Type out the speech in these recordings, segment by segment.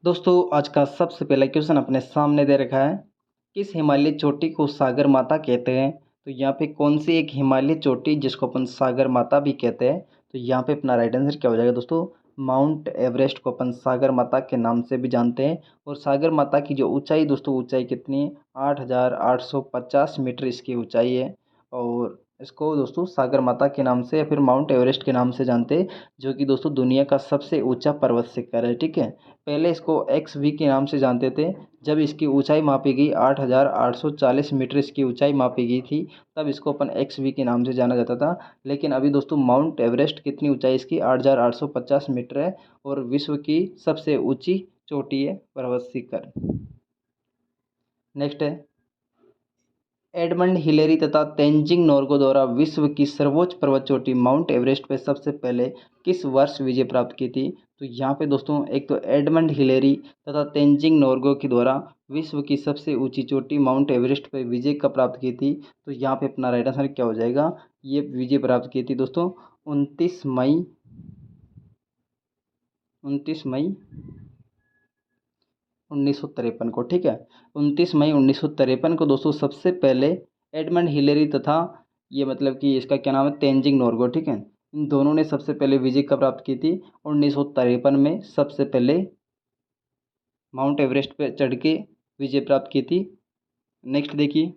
दोस्तों आज का सबसे पहला क्वेश्चन अपने सामने दे रखा है। किस हिमालय चोटी को सागर माता कहते हैं? तो यहाँ पे कौन सी एक हिमालय चोटी जिसको अपन सागर माता भी कहते हैं? तो यहाँ पे अपना राइट आंसर क्या हो जाएगा दोस्तों? माउंट एवरेस्ट को अपन सागर माता के नाम से भी जानते हैं। और सागर माता की जो ऊंचाई दोस्तों, ऊंचाई कितनी है? 8,850 मीटर इसकी ऊंचाई है। और इसको दोस्तों सागर माता के नाम से या फिर माउंट एवरेस्ट के नाम से जानते हैं, जो कि दोस्तों दुनिया का सबसे ऊंचा पर्वत शिखर है। ठीक है, पहले इसको एक्स वी के नाम से जानते थे। जब इसकी ऊंचाई मापी गई 8,840 मीटर इसकी ऊंचाई मापी गई थी, तब इसको अपन एक्स वी के नाम से जाना जाता था। लेकिन अभी दोस्तों माउंट एवरेस्ट कितनी ऊंचाई इसकी 8,850 मीटर है और विश्व की सबसे ऊंची चोटी है पर्वत शिखर। नेक्स्ट है, एडमंड हिलेरी तथा तेंजिंग नोर्गे द्वारा विश्व की सर्वोच्च पर्वत चोटी माउंट एवरेस्ट पर सबसे पहले किस वर्ष विजय प्राप्त की थी? तो यहाँ पे दोस्तों एक तो एडमंड हिलेरी तथा तेंजिंग नोर्गे के द्वारा विश्व की सबसे ऊंची चोटी माउंट एवरेस्ट पर विजय कब प्राप्त की थी? तो यहाँ पे अपना राइट आंसर क्या हो जाएगा? ये विजय प्राप्त की थी दोस्तों 29 मई 1953 को। ठीक है, 29 मई 1953 को दोस्तों सबसे पहले एडमंड हिलेरी तथा ये मतलब कि इसका क्या नाम है, तेंजिंग नोर्गे। ठीक है, इन दोनों ने सबसे पहले विजय कब प्राप्त की थी? 1953 में सबसे पहले माउंट एवरेस्ट पे चढ़ के विजय प्राप्त की थी। नेक्स्ट देखिए,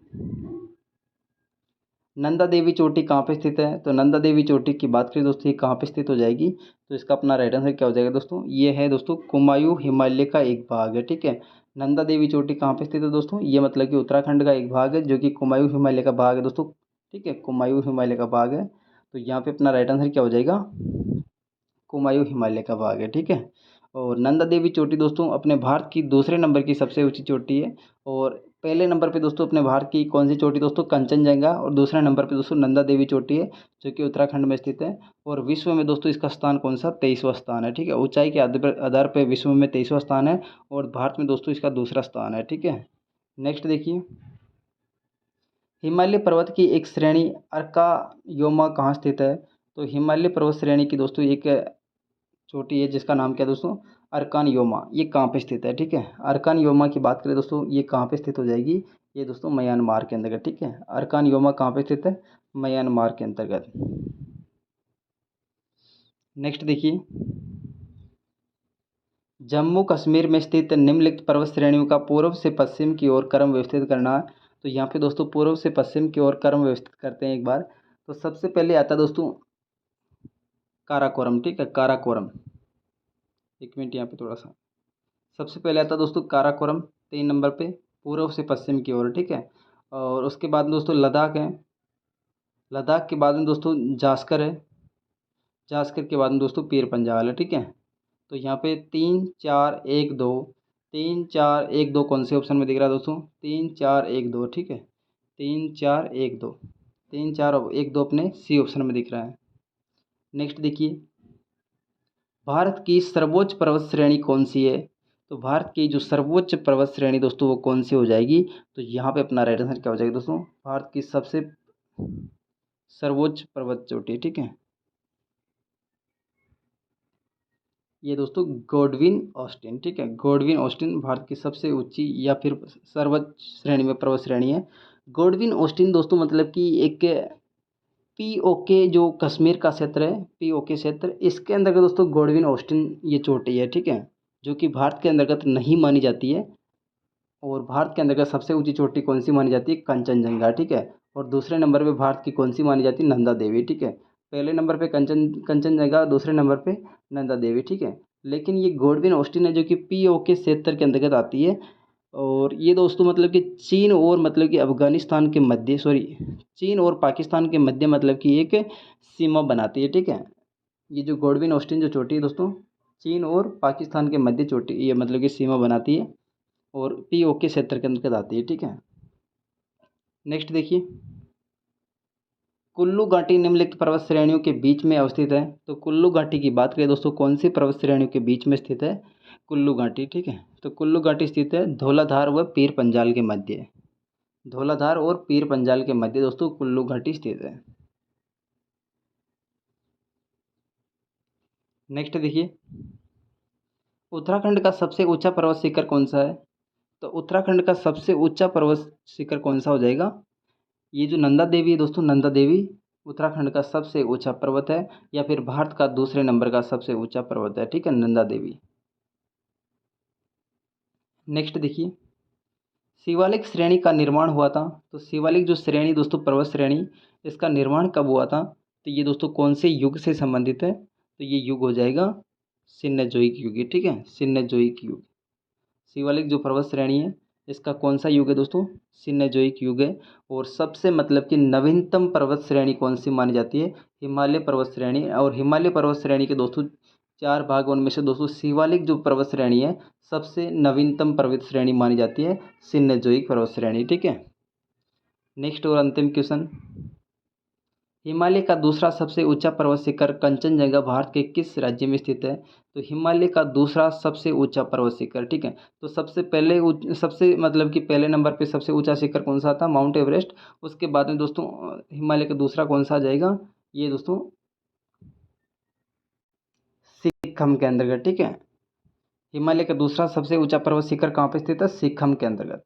नंदा देवी चोटी कहाँ पे स्थित है? तो नंदा देवी चोटी की बात करें दोस्तों, ये कहाँ पे स्थित हो जाएगी? तो इसका अपना राइट आंसर क्या हो जाएगा दोस्तों? ये है दोस्तों कुमायूं हिमालय का एक भाग है। ठीक है, नंदा देवी चोटी कहाँ पे स्थित है दोस्तों? ये मतलब कि उत्तराखंड का एक भाग है, जो कि कुमायूं हिमालय का भाग है दोस्तों। ठीक है, कुमायूं हिमालय का भाग है। तो यहाँ पे अपना राइट आंसर क्या हो जाएगा? कुमायूं हिमालय का भाग है। ठीक है, और नंदा देवी चोटी दोस्तों अपने भारत की दूसरे नंबर की सबसे ऊंची चोटी है। और पहले नंबर पे दोस्तों अपने भारत की कौन सी चोटी दोस्तों? कंचनजंगा। और दूसरे नंबर पे दोस्तों नंदा देवी चोटी है, जो कि उत्तराखंड में स्थित है। और विश्व में दोस्तों इसका स्थान कौन सा? 23वां स्थान है। ठीक है, ऊंचाई के आधार पर विश्व में 23वां स्थान है और भारत में दोस्तों इसका दूसरा स्थान है। ठीक है, नेक्स्ट देखिए, हिमालय पर्वत की एक श्रेणी अर्कायोमा कहाँ स्थित है? तो हिमालय पर्वत श्रेणी की दोस्तों एक चोटी है जिसका नाम क्या है दोस्तों? अर्कान योमा। ये कहाँ पे स्थित है? ठीक है, अर्कान योमा की बात करें दोस्तों, ये कहाँ पे स्थित हो जाएगी? ये दोस्तों म्यांमार के अंतर्गत। ठीक है, अर्कान योमा कहाँ पे स्थित है? म्यांमार के अंतर्गत। नेक्स्ट देखिए, जम्मू कश्मीर में स्थित निम्नलिखित पर्वत श्रेणियों का पूर्व से पश्चिम की ओर क्रम व्यवस्थित करना है। तो यहाँ पे दोस्तों पूर्व से पश्चिम की ओर क्रम व्यवस्थित करते हैं एक बार। तो सबसे पहले आता है दोस्तों काराकोरम। ठीक है, काराकोरम, एक मिनट यहाँ पे थोड़ा सा, सबसे पहले आता है दोस्तों काराकोरम 3 नंबर पे, पूर्व से पश्चिम की ओर। ठीक है, और उसके बाद में दोस्तों लद्दाख है। लद्दाख के बाद में दोस्तों जास्कर है। जास्कर के बाद में दोस्तों पीर पंजाल है। ठीक है, तो यहाँ पे 3, 4, 1, 2, 3, 4, 1, 2 कौन से ऑप्शन में दिख रहा है दोस्तों? 3, 4, 1, 2। ठीक है, 3, 4, 1, 2, 3, 4, 1, 2 अपने सी ऑप्शन में दिख रहा है। नेक्स्ट देखिए, भारत की सर्वोच्च पर्वत श्रेणी कौन सी है? तो भारत की जो सर्वोच्च पर्वत श्रेणी दोस्तों वो कौन सी हो जाएगी? तो यहाँ पे अपना राइट आंसर क्या हो जाएगा दोस्तों? भारत की सबसे सर्वोच्च पर्वत चोटी। ठीक है, ये दोस्तों गॉडविन ऑस्टिन। ठीक है, गॉडविन ऑस्टिन भारत की सबसे ऊंची या फिर सर्वोच्च श्रेणी में पर्वत श्रेणी है। गॉडविन ऑस्टिन दोस्तों मतलब कि एक पीओके जो कश्मीर का क्षेत्र है, पीओके क्षेत्र, इसके अंतर्गत दोस्तों गॉडविन ऑस्टिन ये चोटी है। ठीक है, जो कि भारत के अंतर्गत नहीं मानी जाती है। और भारत के अंतर्गत सबसे ऊंची चोटी कौन सी मानी जाती है? कंचनजंगा। ठीक है, और दूसरे नंबर पे भारत की कौन सी मानी जाती है? नंदा देवी। ठीक है, पहले नंबर पे कंचनजंगा, दूसरे नंबर पे नंदा देवी। ठीक है, लेकिन ये गॉडविन ऑस्टिन है जो कि पीओके क्षेत्र के अंतर्गत आती है। और ये दोस्तों मतलब कि चीन और मतलब कि अफगानिस्तान के मध्य, सॉरी, चीन और पाकिस्तान के मध्य मतलब कि एक सीमा बनाती है। ठीक है, ये जो गॉडविन ऑस्टिन जो चोटी है दोस्तों, चीन और पाकिस्तान के मध्य चोटी ये मतलब कि सीमा बनाती है और पीओके क्षेत्र के अंतर्गत आती है। ठीक है, नेक्स्ट देखिए, कुल्लू घाटी निम्नलिखित पर्वत श्रेणियों के बीच में अवस्थित है। तो कुल्लू घाटी की बात करें दोस्तों, कौन सी पर्वत श्रेणियों के बीच में स्थित है कुल्लू घाटी? ठीक है, तो कुल्लू घाटी स्थित है धौलाधार व पीर पंजाल के मध्य। धौलाधार और पीर पंजाल के मध्य दोस्तों कुल्लू घाटी स्थित है। नेक्स्ट देखिए, उत्तराखंड का सबसे ऊंचा पर्वत शिखर कौन सा है? तो उत्तराखंड का सबसे ऊंचा पर्वत शिखर कौन सा हो जाएगा? ये जो नंदा देवी है दोस्तों, नंदा देवी उत्तराखंड का सबसे ऊंचा पर्वत है, या फिर भारत का दूसरे नंबर का सबसे ऊंचा पर्वत है, ठीक है, नंदा देवी। नेक्स्ट देखिए, शिवालिक श्रेणी का निर्माण हुआ था। तो शिवालिक जो श्रेणी दोस्तों, पर्वत श्रेणी, इसका निर्माण कब हुआ था? तो ये दोस्तों कौन से युग से संबंधित है? तो ये युग हो जाएगा सिन्नेजोइक युग, ये ठीक है, सिन्नेजोइक युग। शिवालिक जो पर्वत श्रेणी है, इसका कौन सा युग है दोस्तों? सिन्नेजोइक युग है। और सबसे मतलब कि नवीनतम पर्वत श्रेणी कौन सी मानी जाती है? हिमालय पर्वत श्रेणी। और हिमालय पर्वत श्रेणी के दोस्तों चार भाग, उनमें से दोस्तों शिवालिक जो पर्वत श्रेणी है, सबसे नवीनतम पर्वत श्रेणी मानी जाती है सिन्नेजोइक पर्वत श्रेणी, ठीक है। नेक्स्ट और अंतिम क्वेश्चन, हिमालय का दूसरा सबसे ऊंचा पर्वत शिखर कंचनजंगा भारत के किस राज्य में स्थित है? तो हिमालय का दूसरा सबसे ऊंचा पर्वत शिखर, ठीक है। तो सबसे पहले सबसे मतलब कि पहले नंबर पे सबसे ऊंचा शिखर कौन सा था? Mount Everest. उसके बाद में दोस्तों हिमालय का दूसरा कौन सा आ जाएगा? ये दोस्तों सिक्किम के अंतर्गत, ठीक है। हिमालय का दूसरा सबसे ऊंचा पर्वत शिखर कहाँ पे स्थित है? सिक्किम के अंतर्गत।